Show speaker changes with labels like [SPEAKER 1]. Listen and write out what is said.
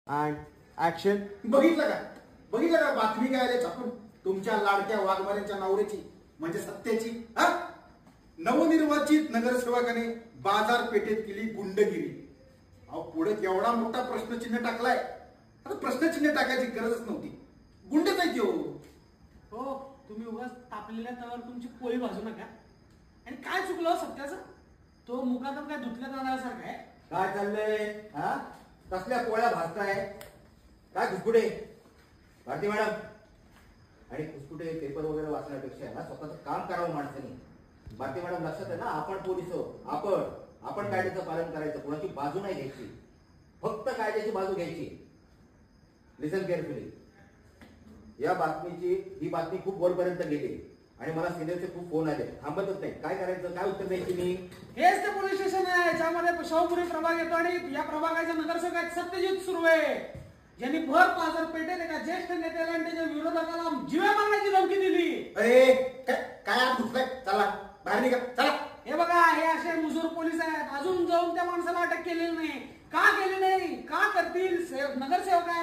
[SPEAKER 1] And action.
[SPEAKER 2] बघितलं का बातमी काय आली छापून तुमच्या लाडक्या वाघमाऱ्यांच्या नवऱ्याची म्हणजे सत्याची. हा, नवनिर्वाचित नगरसेवकाने बाजारपेठेत केली गुंडगिरी. अहो पुढे केवढा मोठा प्रश्नचिन्ह टाकलाय. आता प्रश्नचिन्ह टाकायची गरजच नव्हती. गुंडच आहे त्यो.
[SPEAKER 3] हो, तुम्ही उगाच तापलेल्या तव्यावर तुमची पोळी भाजू नका. आणि काय चुकलं सत्याचं? तो मुखातून काय धुतल्या जाण्यासारखं आहे.
[SPEAKER 1] काय चाललंय? हा, कसल्या पोळ्या भाजताय? काय खुसकुटे भारती मॅडम? आणि खुसकुटे पेपर वगैरे वाचण्यापेक्षा ना स्वतःचं काम करावं माणसाने. भारती मॅडम लक्षात आहे ना, आपण पोलीस आपण कायद्याचं पालन करायचं, कोणाची बाजू नाही घ्यायची, फक्त कायद्याची बाजू घ्यायची. लिसन केअरफुली. ही बातमी खूप वरपर्यंत गेली आणि मला सिनियरचे खूप फोन आले. थांबतच नाही. काय करायचं, काय उत्तर द्यायची मी?
[SPEAKER 3] हेच ते पोलीस स्टेशन आहे ज्यामध्ये शाहूपुरी प्रभाग येतो आणि या प्रभागाच्या नगरसेवक सत्यजित सुर्वे ज्यांनी भर बाजारपेठेत एका ज्येष्ठ नेत्याला आणि त्याच्या विरोधकाला जीवे मारण्याची धमकी दिली.
[SPEAKER 2] अरे काय आत घुसलाय? चला बाहेर निघा, चला.
[SPEAKER 3] हे बघा, हे असे मुजूर पोलीस आहेत. अजून जाऊन त्या माणसाला अटक केलेली नाही. का केली नाही? का करतील? नगरसेवक आहेत.